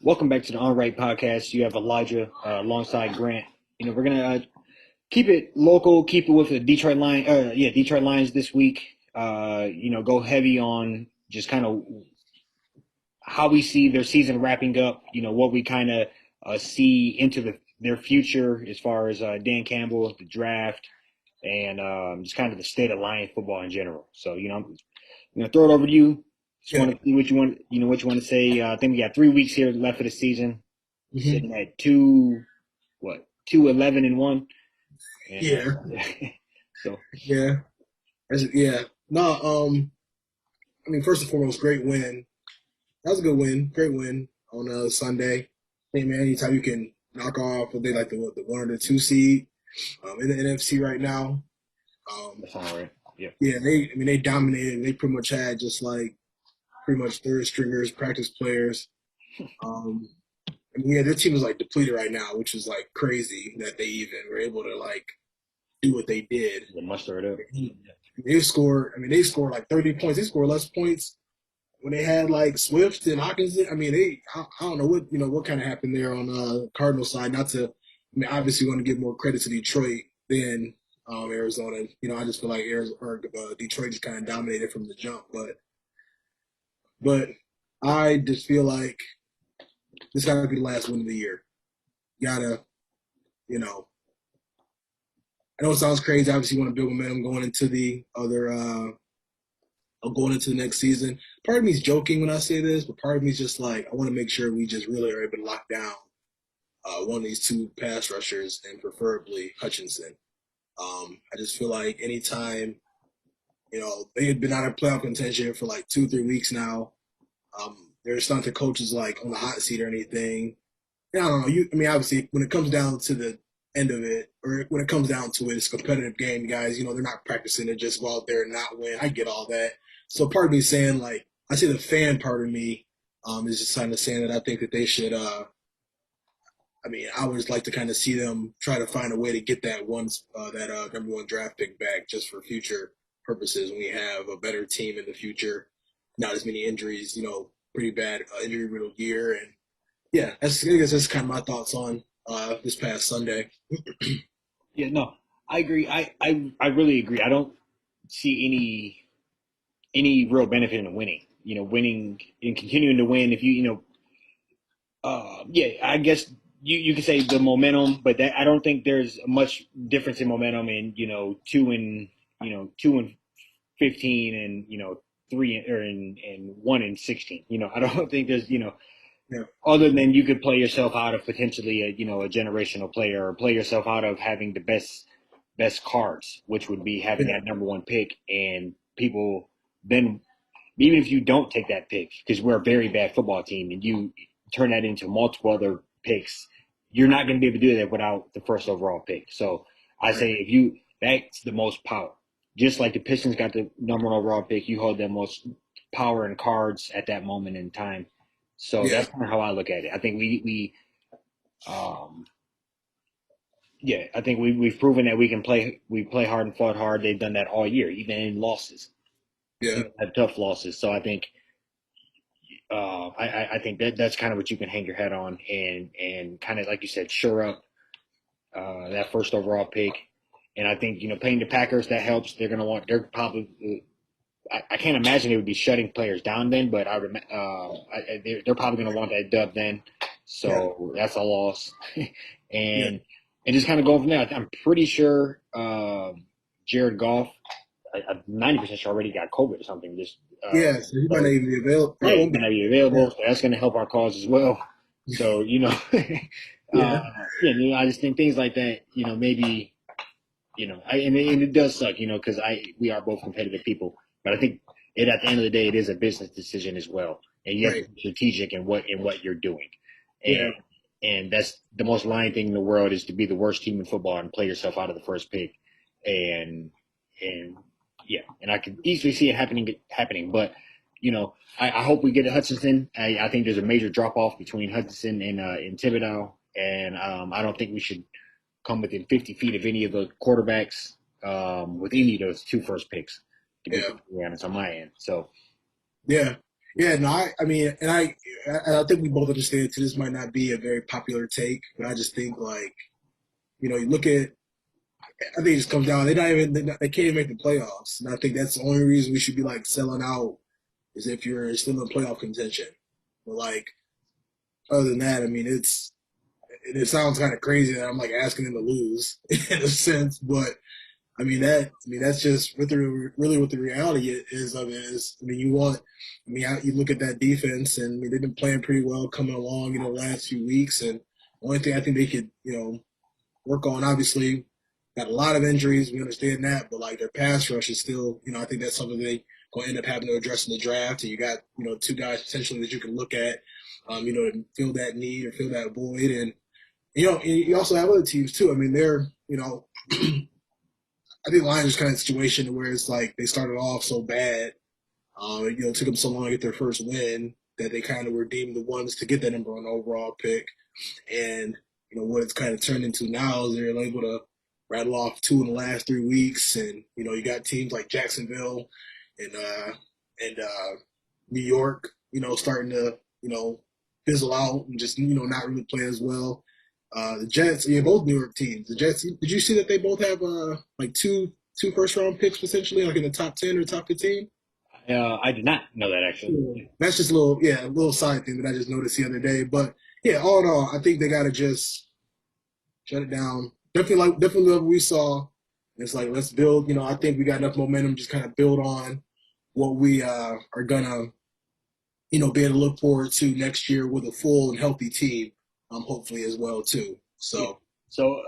Welcome back to the On Right podcast. You have Elijah alongside Grant. We're gonna keep it local, keep it with the Detroit Lions this week. Go heavy on just kind of how we see their season wrapping up. What we kind of see into their future as far as Dan Campbell, the draft, and just kind of the state of Lions football in general. So I'm gonna throw it over to you. Just Yeah. want to see what you want to say. I think we got 3 weeks here left of the season, hmm sitting at 2-11-1, and Yeah. so Yeah. Yeah. No, I mean, first and foremost, great win. That was a good win. Great win on Sunday. Hey, man, anytime you can knock off what they like the one or the two seed in the NFC right now. Um, that's all right. Yeah, yeah, they dominated. They pretty much had just like pretty much third stringers, practice players. Um, yeah, their team is like depleted right now, which is like crazy that they even were able to like do what they did. the muster it up. They scored like 30 points. They scored less points when they had like Swift and Hawkinson. I don't know what kind of happened there on Cardinal side. Not to, obviously want to give more credit to Detroit than Arizona. I just feel like Detroit just kind of dominated from the jump. But I just feel like this got to be the last win of the year. Gotta, you know, I know it sounds crazy. Obviously, you want to build momentum going into the other going into the next season. Part of me is joking when I say this, but part of me is just like I want to make sure we just really are able to lock down one of these two pass rushers and preferably Hutchinson. I just feel like anytime they had been out of playoff contention for like 2 3 weeks now. There's not the coaches like on the hot seat or anything. I don't know. Obviously, when it comes down to the end of it, or when it comes down to it, it's a competitive game, guys. They're not practicing to just go out there and not win. I get all that. So part of me is saying, like, I say the fan part of me is just kind of saying that I think that they should. I would just like to kind of see them try to find a way to get that number one draft pick back just for future purposes. When we have a better team in the future, not as many injuries. Pretty bad injury riddled year, and yeah, I guess that's kind of my thoughts on this past Sunday. Yeah, no, I agree. I really agree. I don't see any real benefit in winning. Winning and continuing to win. If yeah, I guess you could say the momentum, but I don't think there's much difference in momentum in 2-15 and three or in 1-16. I don't think there's Yeah, other than you could play yourself out of potentially a generational player or play yourself out of having the best cards, which would be having yeah, that number one pick and people then even if you don't take that pick because we're a very bad football team and you turn that into multiple other picks, you're not going to be able to do that without the first overall pick. So I right, say if you that's the most power. Just like the Pistons got the number one overall pick, you hold the most power and cards at that moment in time. So yeah, that's kind of how I look at it. I think um, I think we've proven that we can play. We play hard and fought hard. They've done that all year, even in losses, yeah, even had tough losses. So I think I think that's kind of what you can hang your head on and kind of like you said, sure up that first overall pick. And I think playing the Packers that helps. They're probably I can't imagine they would be shutting players down then, but they're probably going to want that dub then. yeah, So that's a loss, yeah, and just kind of going from there. I'm pretty sure Jared Goff, I'm 90% sure already got COVID or something. yeah. So he might not So even be available. yeah, Probably he's won't be. going to be Yeah, available. So that's going to help our cause as well. So yeah, I just think things like that. Maybe and it does suck. Because we are both competitive people, but I think at the end of the day, it is a business decision as well, and you have to right. be strategic in what you're doing, and Yeah, that's the most lying thing in the world is to be the worst team in football and play yourself out of the first pick, and yeah, and I could easily see it happening, but. I hope we get to Hutchinson. I think there's a major drop off between Hutchinson and Thibodeau, and I don't think we should come within 50 feet of any of the quarterbacks with any of those two first picks, to be yeah, completely honest, on my end. So, yeah. Yeah, no, I mean, and I think we both understand too. This might not be a very popular take, but I just think like you look at. I think it just comes down. They can't even make the playoffs, and I think that's the only reason we should be like selling out is if you're still in playoff contention. But like other than that, I mean, it sounds kind of crazy that I'm like asking them to lose in a sense, but that's just really what the reality is of it is. I mean, you look at that defense, and I mean, they've been playing pretty well coming along, the last few weeks. And the only thing I think they could, work on, obviously, got a lot of injuries. We understand that, but like their pass rush is still, I think that's something they going to end up having to address in the draft. And you got, two guys potentially that you can look at, to fill that need or fill that void. And you also have other teams too. I mean, they're, I think Lions are kind of a situation where it's like they started off so bad, it took them so long to get their first win that they kind of were deemed the ones to get that number one overall pick. And what it's kind of turned into now is they're able to rattle off two in the last 3 weeks, and you got teams like Jacksonville and New York, starting to fizzle out and just not really play as well. The Jets, yeah, both New York teams. The Jets. Did you see that they both have like two first round picks potentially, like in the top 10 or top 15? I did not know that actually. Yeah. That's just a little side thing that I just noticed the other day. But yeah, all in all, I think they got to just shut it down. Definitely what we saw. It's like let's build. I think we got enough momentum, just kind of build on what we are gonna be able to look forward to next year with a full and healthy team, hopefully as well too. Yeah. So So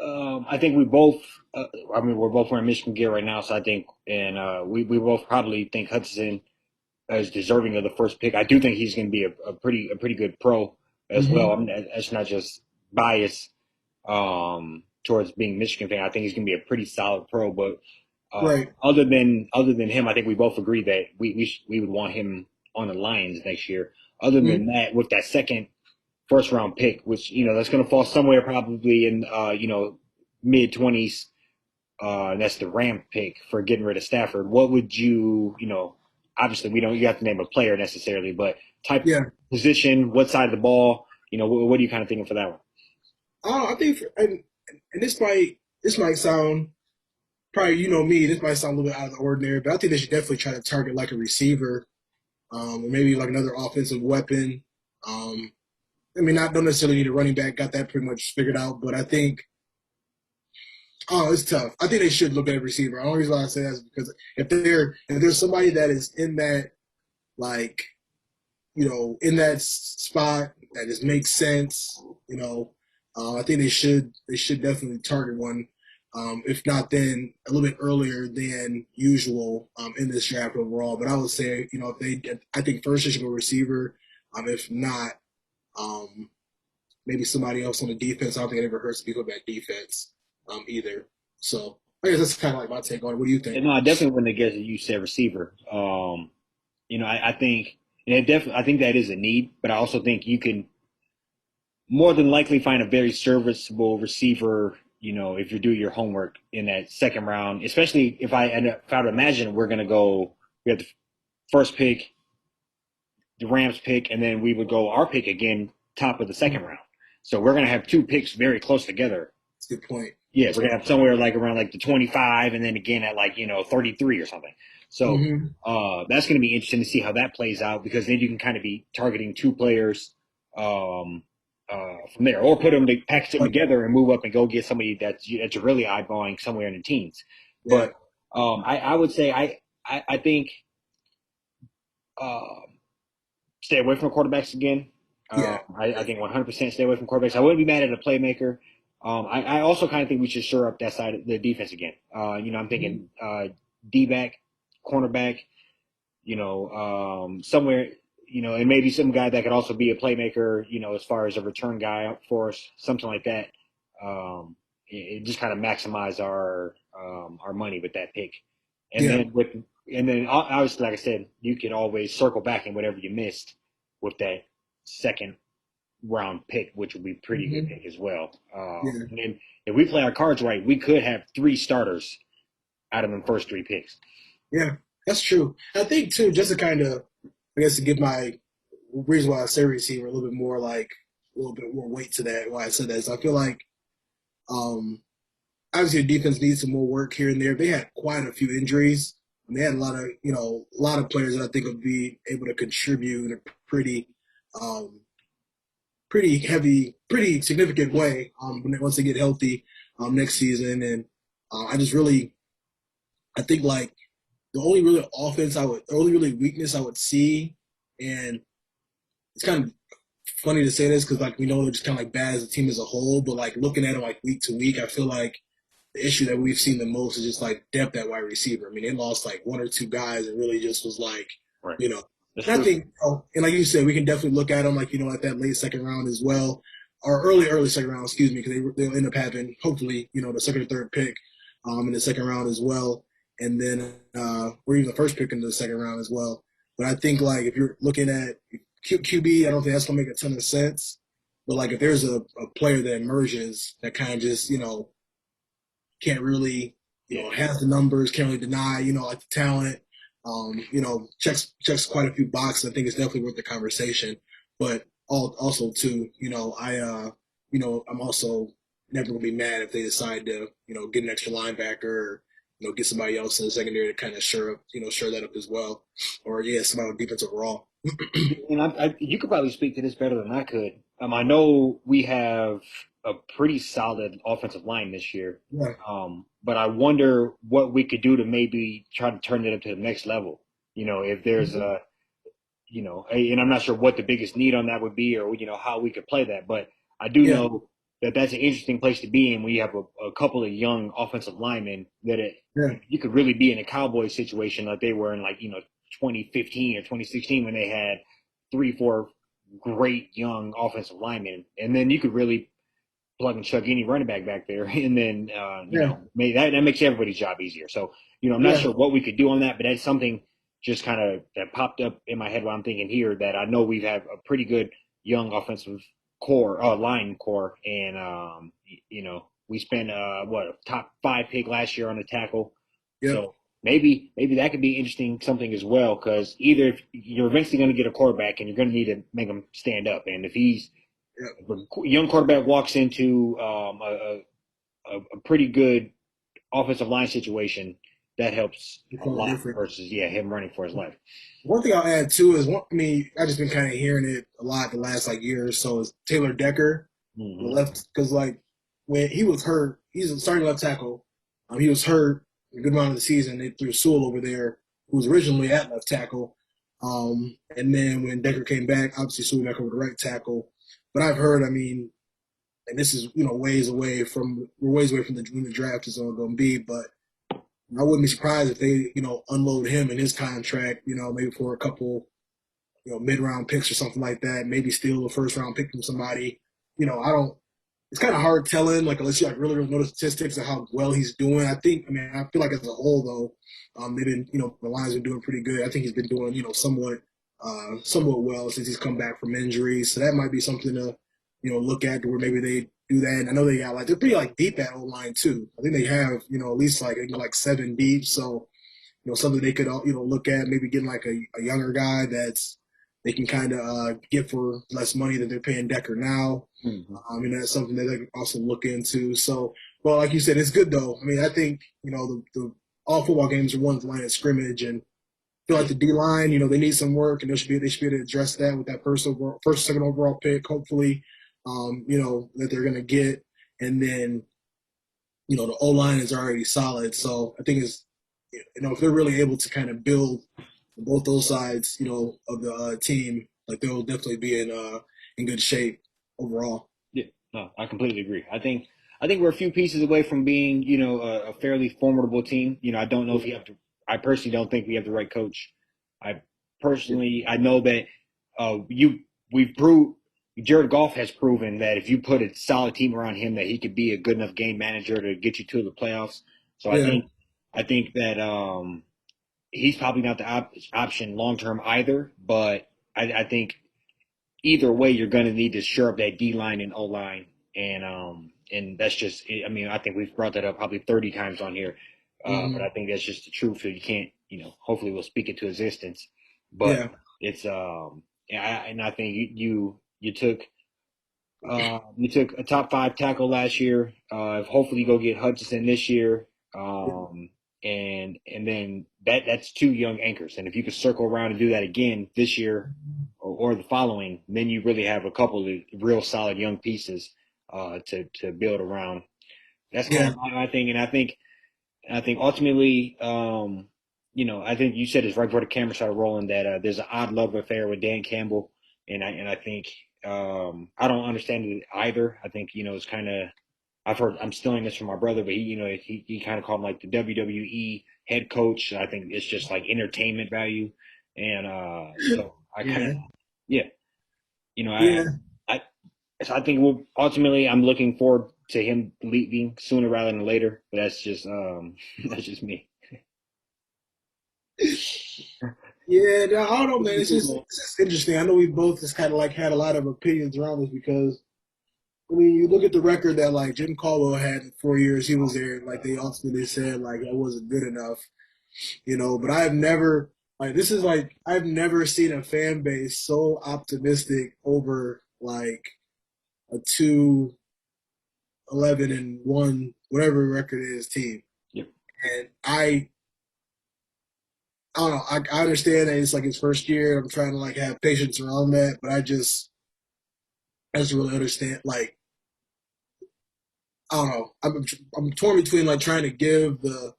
I think we both. I mean, we're both wearing Michigan gear right now, so I think, and we both probably think Hudson is deserving of the first pick. I do think he's going to be a pretty good pro as well. I hmm mean, that's not just bias towards being Michigan fan. I think he's going to be a pretty solid pro. But right, other than him, I think we both agree that we would want him on the Lions next year. Other than hmm that, with that second first round pick, which that's going to fall somewhere probably in mid 20s. And that's the Ram pick for getting rid of Stafford. What would obviously we don't you have to name a player necessarily, but type yeah. position, what side of the ball, what are you kind of thinking for that one? I think, and this might sound probably me. This might sound a little bit out of the ordinary, but I think they should definitely try to target like a receiver, or maybe like another offensive weapon. Um, I mean, not don't necessarily need a running back. Got that pretty much figured out, but I think it's tough. I think they should look at a receiver. The only reason why I say that is because if there's somebody that is in that like in that spot that just makes sense. I think they should definitely target one. If not, then a little bit earlier than usual in this draft overall. But I would say, I think first they should go receiver. If not, um, maybe somebody else on the defense. I don't think it ever hurts to go back defense either. So I guess that's kind of like my take on it. What do you think? And no, I definitely wouldn't have guessed that you said receiver. I think, and I think that is a need, but I also think you can more than likely find a very serviceable receiver. If you do your homework in that second round, especially if I would imagine we're gonna go, we have the first pick, the Rams pick, and then we would go our pick again, top of the second round. So we're gonna have two picks very close together. That's a good point. Yeah, That's we're a gonna good have somewhere like around like the 25, and then again at 33 or something. So point. that's gonna be interesting to see how that plays out because then you can kind of be targeting two players from there, or put them to package them But together and move up and go get somebody that's you're really eyeballing somewhere in the teens. yeah, But I would say I think. Uh, Stay away from quarterbacks again. yeah, I think 100% stay away from quarterbacks. I wouldn't be mad at a playmaker. I also kind of think we should shore up that side of the defense again. I'm Mhm. thinking D back, cornerback, somewhere, and maybe some guy that could also be a playmaker, as far as a return guy for us, something like that. It just kind of maximize our money with that pick. And Yeah, then obviously, like I said, you can always circle back in whatever you missed with that second round pick, which would be a pretty good hmm pick as well. yeah, And then if we play our cards right, we could have three starters out of the first three picks. yeah. That's true. I think too, just to kind of guess to give my reason why I say receiver a little bit more like a little bit more weight to that. Why I said that is I feel like um, obviously the defense needs some more work here and there. They had quite a few injuries. And they had a lot of a lot of players that I think would be able to contribute in a pretty um, pretty heavy, pretty significant way once they get healthy next season. And I just really I think like the only really the only really weakness I would see, and it's kind of funny to say this because like we know they're just kind of like bad as a team as a whole, but like looking at them like week to week, I feel like the issue that we've seen the most is just like depth at wide receiver. I mean, they lost like one or two guys and really just was like, Right. you know, That's and I true. think, and like you said, we can definitely look at them like, at that late second round as well, or early second round, excuse me, because they'll end up having hopefully, the second or third pick in the second round as well. And then, or even the first pick in the second round as well. But I think like if you're looking at QB, I don't think that's going to make a ton of sense. But like if there's a player that emerges that kind of just, can't really, Yeah. has the numbers, can't really deny, like the talent. Checks quite a few boxes. I think it's definitely worth the conversation. But also too, I'm also never gonna be mad if they decide to, get an extra linebacker or, get somebody else in the secondary to kind of shore that up as well. Or yeah, somebody on defense overall. And you could probably speak to this better than I could. I know we have a pretty solid offensive line this year, Yeah. but I wonder what we could do to maybe try to turn it up to the next level. If there's and I'm not sure what the biggest need on that would be, or how we could play that, but I do Yeah. know that that's an interesting place to be in when you have a couple of young offensive linemen that Yeah. you could really be in a Cowboys situation like they were in 2015 or 2016 when they had 3, 4 great young offensive linemen, and then you could really plug and chug any running back there, and then Yeah. maybe that makes everybody's job easier. So I'm not Yeah. sure what we could do on that, but that's something just kind of that popped up in my head while I'm thinking here that I know we have a pretty good young offensive line core, and we spent what a top 5 pick last year on the tackle, Yep. so maybe that could be interesting something as well because either if you're eventually going to get a quarterback and you're going to need to make him stand up, and if Yep. a young quarterback walks into a pretty good offensive line situation, that helps It's a all lot different. versus him running for his life. One thing I'll add too is I just been kind of hearing it a lot the last like year or so is Taylor Decker, the Mm-hmm. left, because like when he was hurt, he's a starting left tackle. He was hurt a good amount of the season. They threw Sewell over there, who was originally at left tackle. And then when Decker came back, obviously Sewell back over the right tackle. But I've heard, I mean, and this is we're ways away from when the draft is all going to be, but I wouldn't be surprised if they, unload him in his contract, maybe for a couple, mid-round picks or something like that. Maybe steal a first-round pick from somebody. I don't. It's kind of hard telling, like unless you like really know the statistics of how well he's doing. I feel like as a whole though, they've been, the Lions are doing pretty good. I think he's been doing, somewhat well since he's come back from injury. So that might be something to, look at where maybe they do that. And I know they got like they're pretty like deep at O line too. I think they have, at least like 7 deep. So something they could look at maybe getting like a younger guy that's they can kind of get for less money than they're paying Decker now. Mm-hmm. That's something that they can also look into. So, well, like you said, it's good though. I mean, I think the all football games are one line of scrimmage, and I feel like the D line, they need some work, and they should be able to address that with that first second overall pick, hopefully, that they're gonna get, and then the O line is already solid. So I think if they're really able to kind of build both those sides, of the team, like they'll definitely be in good shape overall. Yeah, no, I completely agree. I think we're a few pieces away from being, a fairly formidable team. I don't know if you have to. I personally don't think we have the right coach. I I know that you we've proved Jared Goff has proven that if you put a solid team around him, that he could be a good enough game manager to get you to the playoffs. So I Yeah. think I think that he's probably not the option long term either. But I think either way, you're going to need to shore up that D line and O line, and that's just. I mean, I think we've brought that up probably 30 times on here, but Hmm. I think that's just the truth. So you can't, hopefully we'll speak it to existence. But Yeah. It's and I think you took you took a top five tackle last year. Hopefully, you go get Hutchinson this year. Um, and then that's two young anchors. And if you could circle around and do that again this year or the following, then you really have a couple of real solid young pieces to build around. That's kind Yeah, of my thing. And I think ultimately, I think you said it's right before the camera started rolling that there's an odd love affair with Dan Campbell, and I think I don't understand it either. I think it's kind of I've heard I'm stealing this from my brother, but he kind of called him like the WWE head coach. I think it's just like entertainment value, and so I kind of yeah, yeah, you know yeah, I so I think ultimately I'm looking forward to him leaving sooner rather than later. But that's just that's just me. yeah. No, I don't know, man. It's just interesting. I know we both just kind of like had a lot of opinions around this because I mean, you look at the record that like Jim Caldwell had in 4 years he was there. Like they ultimately said, like that wasn't good enough, But I've never like this is like I've never seen a fan base so optimistic over like a 2-11-1 whatever record is team. Yep. And I don't know. I understand that it's like his first year. I'm trying to like have patience around that, but I just really understand. Like I don't know. I'm torn between like trying to give the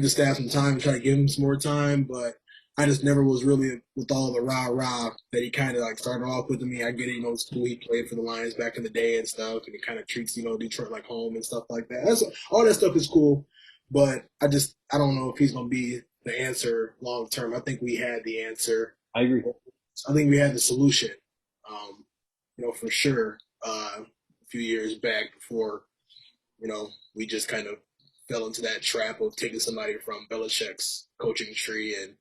staff some time, try to give him some more time, but I just never was really with all the rah rah that he kind of like started off with. Me, I get it. It's cool. He played for the Lions back in the day and stuff, and he kind of treats Detroit like home and stuff like that. That's all that stuff is cool, but I don't know if he's gonna be the answer long term. I think we had the answer. I agree. I think we had the solution. Um, for sure. A few years back before we just kind of fell into that trap of taking somebody from Belichick's coaching tree, and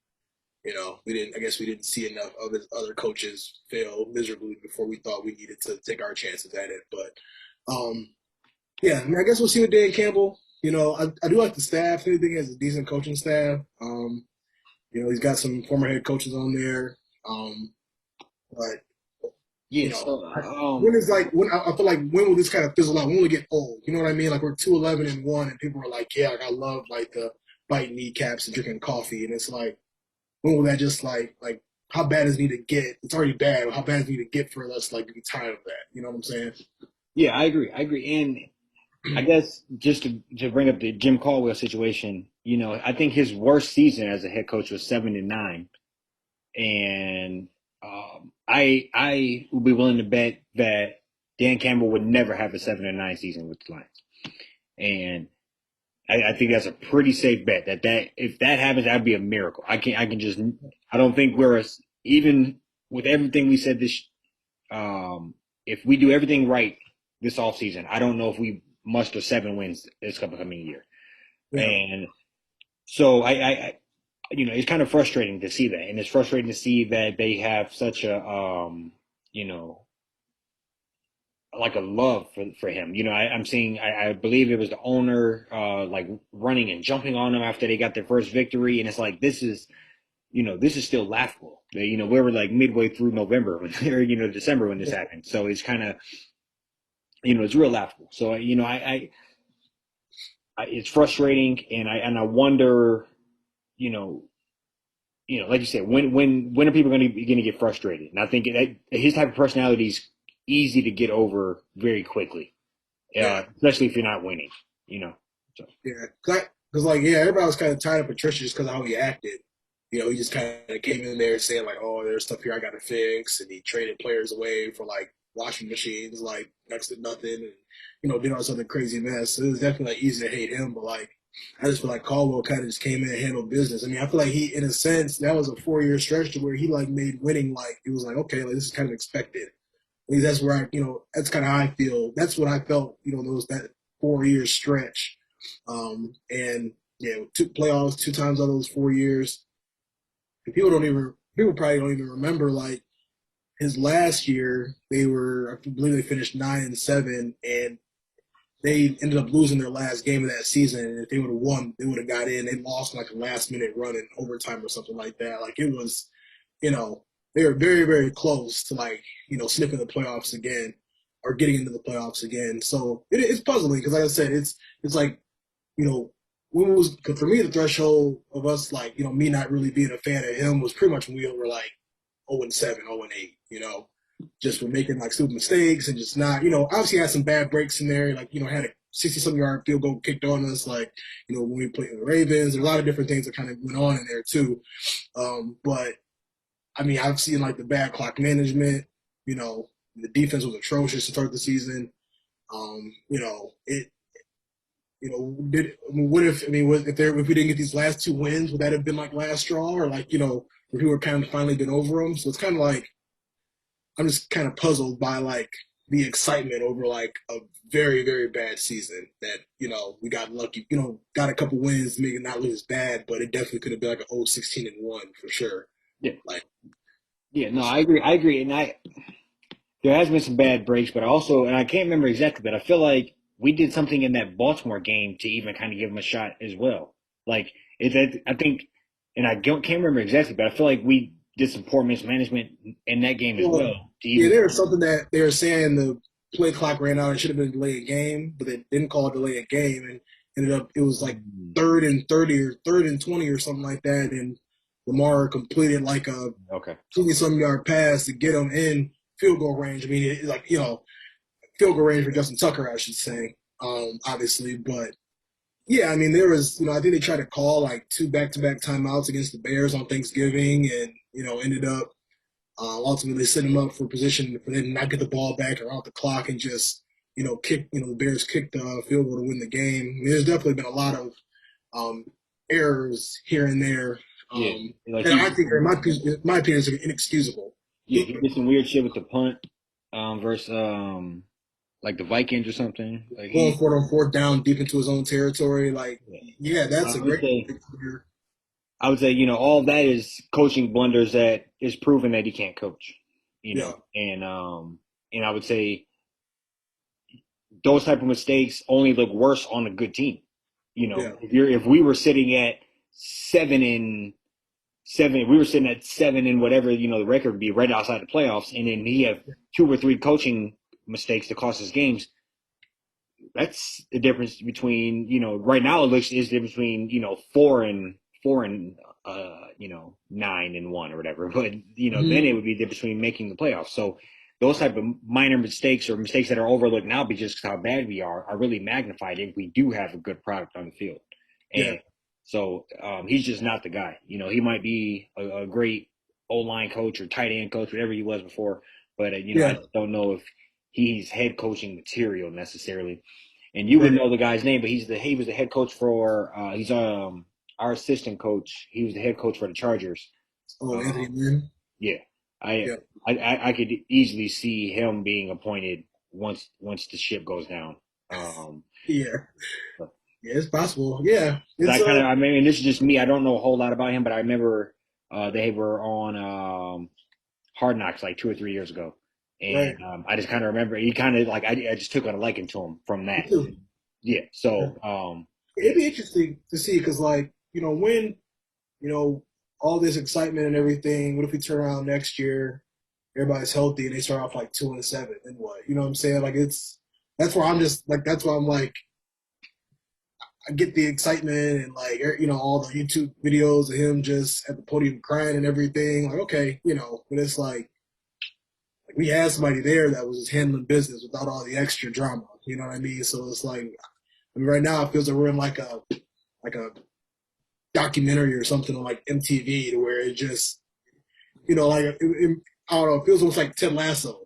I guess we didn't see enough of his other coaches fail miserably before we thought we needed to take our chances at it. But yeah, I mean, I guess we'll see with Dan Campbell. I do like the staff. I think he has a decent coaching staff. He's got some former head coaches on there. But Yeah. you know, So when is like when I feel like when will this kind of fizzle out? When will it get old? You know what I mean? Like we're 2-11-1, and people are like, yeah, like I love like the biting kneecaps and drinking coffee, and it's like when will that just like how bad does it need to get? It's already bad. How bad does it need to get for us like to be tired of that? You know what I'm saying? yeah, I agree. I agree. And I guess just to bring up the Jim Caldwell situation, I think his worst season as a head coach was 7-9, and I would be willing to bet that Dan Campbell would never have a 7-9 season with the Lions, and I think that's a pretty safe bet that if that happens, that'd be a miracle. I don't think even with everything we said if we do everything right this offseason, I don't know if we muster 7 wins this upcoming year. Yeah, And so it's kind of frustrating to see that, and it's frustrating to see that they have such a you know, like a love for him. I'm seeing, I believe it was the owner, like running and jumping on him after they got their first victory, and it's like this is still laughable. We were like midway through November or December when this happened, so it's kind of it's real laughable. So it's frustrating, and I wonder, you know, like you said, when are people going to get frustrated? And I think his type of personality is easy to get over very quickly, yeah, especially if you're not winning. You know, so yeah. Because like yeah, everybody was kind of tired of Patricia just because of how he acted. He just kind of came in there saying like, "Oh, there's stuff here I got to fix," and he traded players away for like washing machines, like next to nothing, and did all this other crazy mess. So it was definitely like, easy to hate him, but like I just feel like Caldwell kind of just came in and handled business. I mean, I feel like he, in a sense, that was a 4 year stretch to where he like made winning like it was like okay, like this is kind of expected. At least that's where that's kind of how I feel. That's what I felt. Those that 4 year stretch, and yeah, two playoffs 2 times out of those 4 years. And people probably don't even remember like his last year. I believe they finished 9-7, and they ended up losing their last game of that season. And if they would have won, they would have got in. They lost like a last minute run in overtime or something like that. Like it was, you know, they are very, very close to like, sniffing the playoffs again or getting into the playoffs again. So it's puzzling because, like I said, it's like, you know, when was for me the threshold of us like, me not really being a fan of him was pretty much when we were like 0-7, 0-8, just for making like stupid mistakes and just not, obviously had some bad breaks in there, like, had a 60-some yard field goal kicked on us, like, when we played the Ravens, there's a lot of different things that kind of went on in there too. But I mean, I've seen like the bad clock management, the defense was atrocious to start the season. It, what if, if we didn't get these last two wins, would that have been like last straw or like, if we were kind of finally been over them? So it's kind of like, I'm just kind of puzzled by like the excitement over like a very, very bad season that, we got lucky, got a couple wins to make it not look as bad, but it definitely could have been like an 16-1 for sure. Yeah, Like, yeah, no, I agree, and there has been some bad breaks, but also, and I can't remember exactly, but I feel like we did something in that Baltimore game to even kind of give them a shot as well. Like I think, and I can't remember exactly, but I feel like we did some poor mismanagement in that game as well well, to yeah, even. there was something that they were saying the play clock ran out. It should have been delayed game, but they didn't call it delayed game, and ended up it was like Mm, 3rd and 30 or 3rd and 20 or something like that, and Lamar completed like a okay. 20-some yard pass to get him in field goal range. I mean, like field goal range for Justin Tucker, I should say, obviously, but yeah, I mean, there was, I think they tried to call like two back-to-back timeouts against the Bears on Thanksgiving, and ended up ultimately setting them up for position for them to not get the ball back around the clock and just, kick, the Bears kicked the field goal to win the game. I mean, there's definitely been a lot of um, errors here and there Yeah, like that I think, in my opinion, is inexcusable. he did some weird shit with the punt, versus like the Vikings or something. Like Going for it on 4th down deep into his own territory, like, yeah. yeah, that's I a would great say picture. I would say, all of that is coaching blunders that is proven that he can't coach, Yeah, and I would say those type of mistakes only look worse on a good team. yeah, If we were sitting at 7-7, we were sitting at 7 and whatever, the record would be right outside the playoffs, and then he have 2 or 3 coaching mistakes that cost us games. That's the difference between, right now it looks is the difference between, 9-1 or whatever. But then hmm it would be the difference between making the playoffs. So those type of minor mistakes or mistakes that are overlooked now because how bad we are really magnified if we do have a good product on the field. yeah, And so he's just not the guy. He might be a great O line coach or tight end coach, whatever he was before, but I yeah, just don't know if he's head coaching material necessarily. And you would right. know the guy's name, but he was the head coach for he's our assistant coach. He was the head coach for the Chargers. Oh, Uh, Anthony Lynn. yeah, I, Yeah, I could easily see him being appointed once the ship goes down. yeah, yeah. It's possible. Yeah, Because it's I mean, this is just me. I don't know a whole lot about him, but I remember they were on Hard Knocks like 2 or 3 years ago, right. and I just kind of remember he kind of like I just took on a liking to him from Me that. too. Yeah, Yeah. so It'd be interesting to see because, like, when all this excitement and everything. What if we turn around next year, everybody's healthy, and they start off like 2-7, and what? You know what I'm saying? Like, that's where I'm just like that's why I'm like I get the excitement and like all the YouTube videos of him just at the podium crying and everything. Like, okay, but it's like we had somebody there that was just handling business without all the extra drama. You know what I mean? So it's like, I mean, right now it feels like we're in like a documentary or something on like MTV to where it just, like I don't know, it feels almost like Ted Lasso.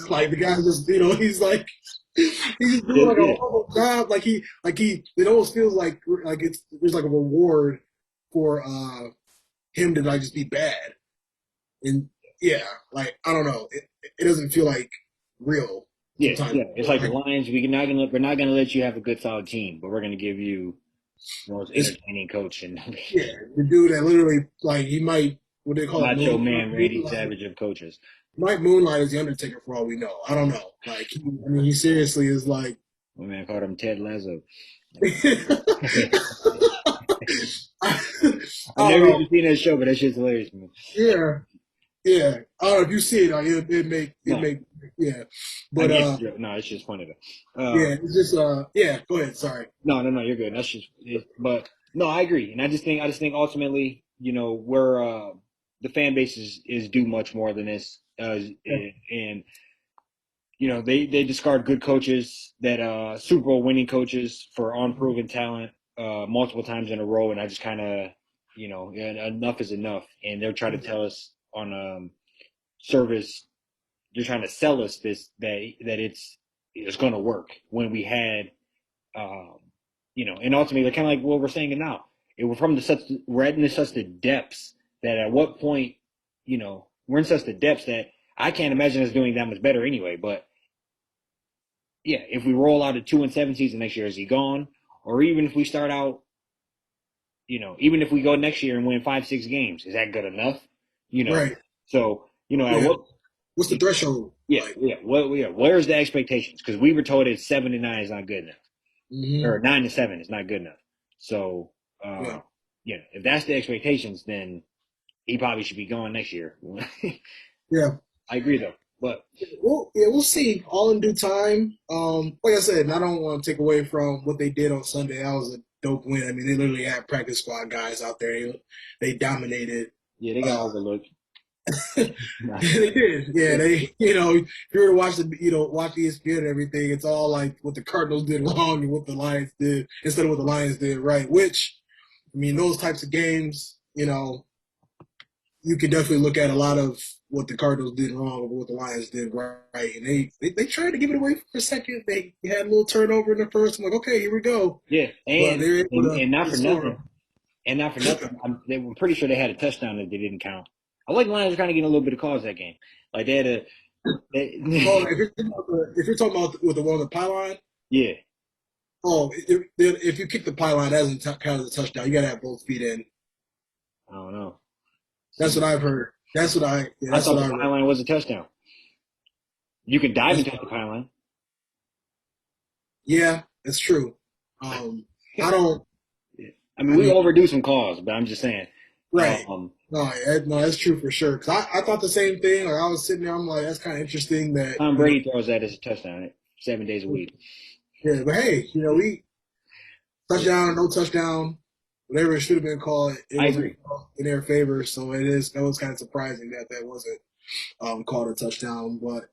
Like the guy just, he's just doing like a yeah, horrible job. It almost feels like there's like a reward for him to like just be bad. And yeah, like I don't know, it doesn't feel like real yeah, sometimes. yeah. It's like the Lions. We're not gonna let you have a good solid team, but we're gonna give you the most It's entertaining coach and yeah, the dude that literally like he might what they call it macho moonlight, man Randy Savage of coaches. might moonlight as the Undertaker for all we know. I don't know. Like I mean, he seriously is like. My man called him Ted Lasso. I I've don't never know. even seen that show, but that shit's hilarious, man. Yeah, Yeah, I don't know if you see it, like, it No, make yeah, I but get you. No, it's just funny though. yeah, it's just yeah. Go ahead. Sorry. No, you're good. That's just, but no, I agree, and I just think ultimately, we're the fan base is due much more than this, and they discard good coaches that Super Bowl winning coaches for unproven talent multiple times in a row, and I just kind of, enough is enough, and they're trying to tell us on service, they're trying to sell us this that it's going to work when we had um, and ultimately, they're kind of like what we're saying now. We're in such the depths that at what point, we're in such the depths that I can't imagine us doing that much better anyway. But yeah, if we roll out a 2-7 season next year, is he gone? Or even if we start out, even if we go next year and win 5-6 games, is that good enough? You know, Right. so at Yeah. what What's the threshold like? where's the expectations? Because we were told it's 7-9 is not good enough, Hmm. or 9-7 is not good enough. So, Yeah. if that's the expectations, then he probably should be going next year. Yeah. I agree, though. But We'll see. All in due time. Like I said, and I don't want to take away from what they did on Sunday. That was a dope win. I mean, they literally had practice squad guys out there. They dominated. yeah, they got Uh, overlooked. they did. Yeah, they. If you were to watch watch ESPN and everything, it's all like what the Cardinals did wrong and what the Lions did instead of what the Lions did right. Which, I mean, those types of games, you can definitely look at a lot of what the Cardinals did wrong or what the Lions did right. And they tried to give it away for a second. They had a little turnover in the first. I'm like, okay, here we go. Yeah, But and, they're able and to and not for score. nothing, they were pretty sure they had a touchdown that they didn't count. I like the Lions were kind of getting a little bit of calls that game. Like they had a, Oh, they, if you're talking about with the one on the pylon, yeah. oh, if you kick the pylon, that doesn't count as a touchdown. You got to have both feet in. I don't know. That's See, what I've heard. I That's thought what the I read. pylon was a touchdown. You could dive That's, into the pylon. yeah, that's true. I don't. Yeah. I mean, I we mean, overdo some calls, but I'm just saying. right. Um, No, that's true for sure. Cause I thought the same thing. Like I was sitting there, I'm like, that's kind of interesting that Tom Brady throws that as a touchdown 7 days a week. yeah. But hey, we touchdown or no touchdown, whatever it should have been called, it I wasn't agree. called in their favor. So that was kind of surprising that wasn't called a touchdown. But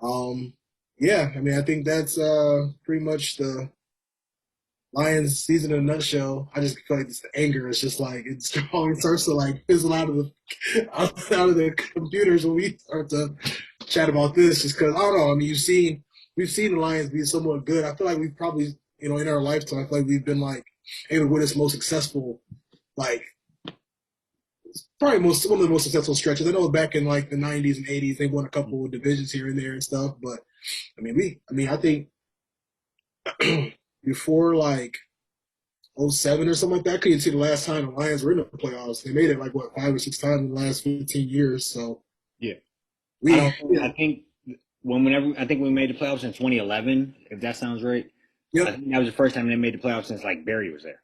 um, yeah, I mean, I think that's pretty much the Lions season in a nutshell. I just feel like it's the anger. It's just like it's always starts to like fizzle out of the out of the computers when we start to chat about this. Just because I don't know. I mean, we've seen the Lions be somewhat good. I feel like we've probably in our lifetime, I feel like we've been like able to win this most successful like probably one of the most successful stretches. I know back in like the '90s and '80s they won a couple of divisions here and there and stuff, but I think before like '07 or something like that. I couldn't see the last time the Lions were in the playoffs. They made it like what 5 or 6 times in the last 15 years. So Yeah. I we, don't. I think I think we made the playoffs in 2011. If that sounds right. I yep, think that was the first time they made the playoffs since like Barry was there.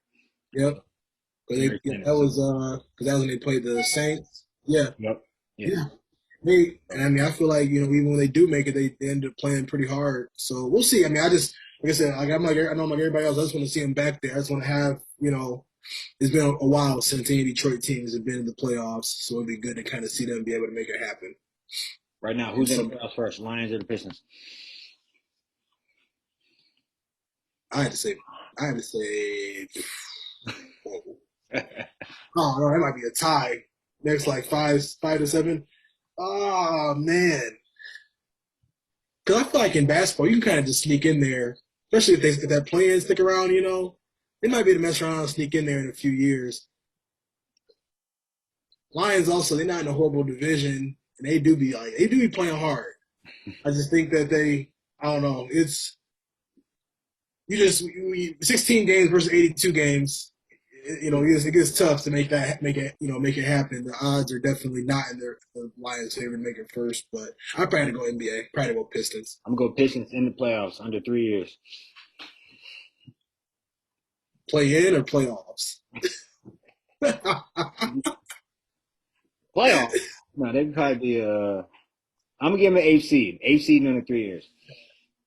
yep. Barry That Sanders. was because that was when they played the Saints. Yeah, Yep. Yeah. yeah. And So, I mean, I feel like even when they do make it, they end up playing pretty hard. So we'll see. I mean, like I said, like I know I'm like everybody else. I just want to see them back there. I just want to have It's been a while since any Detroit teams have been in the playoffs, so it'd be good to kind of see them be able to make it happen. right now, And who's in the so playoffs first? Lions or the Pistons? I had to say, I had to say, oh no, that might be a tie. Next, like 5-7. Oh man, because I feel like in basketball you can kind of just sneak in there, especially if that play-in stick around. They might be able to mess around and sneak in there in a few years. Lions also they're not in a horrible division, and they do be playing hard. I just think that I don't know, it's 16 games versus 82 games. It gets tough to make it happen. The odds are definitely not in the Lions' favor to make it first, but I probably to go NBA, probably to go Pistons. I'm gonna go Pistons in the playoffs under 3 years. Play in or playoffs? Playoffs. No, they'd probably be I'm gonna give them an eighth seed. Eighth seed in under 3 years.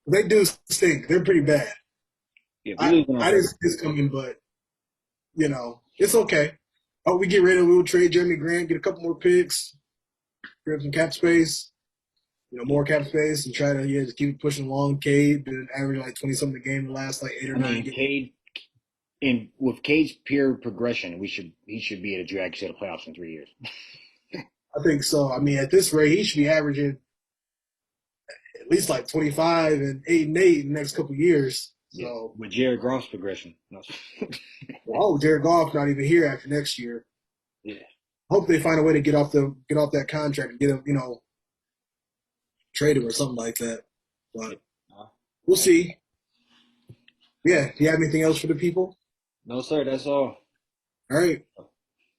They do stink. They're pretty bad. Yeah, we I losing on I didn't purpose. see this coming, but it's okay. Oh, we get rid of. We'll trade Jeremy Grant, get a couple more picks, grab some cap space. Yeah. More cap space, and try to just keep pushing along. Cade been averaging like 20 something a game the last like 8 or 9 games. Cade, and with Cade's pure progression, he should be able to drag you to the playoffs in 3 years. I think so. I mean, at this rate, he should be averaging at least like 25 and 8 in the next couple of years. Yeah, So, with Jared Goff's progression. No. Jared Goff not even here after next year. Yeah. Hope they find a way to get off that contract and get him, trade him or something like that. But we'll see. Yeah. Do you have anything else for the people? No, sir. That's all. All right.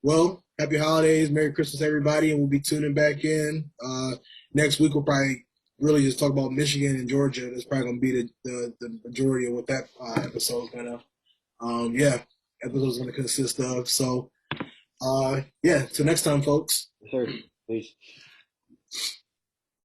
Well, happy holidays, Merry Christmas, everybody, and we'll be tuning back in. Next week we'll probably really just talk about Michigan and Georgia. That's probably going to be the majority of what that episode is going to, episode's going to consist of. So, till next time, folks. Yes, sir. Please.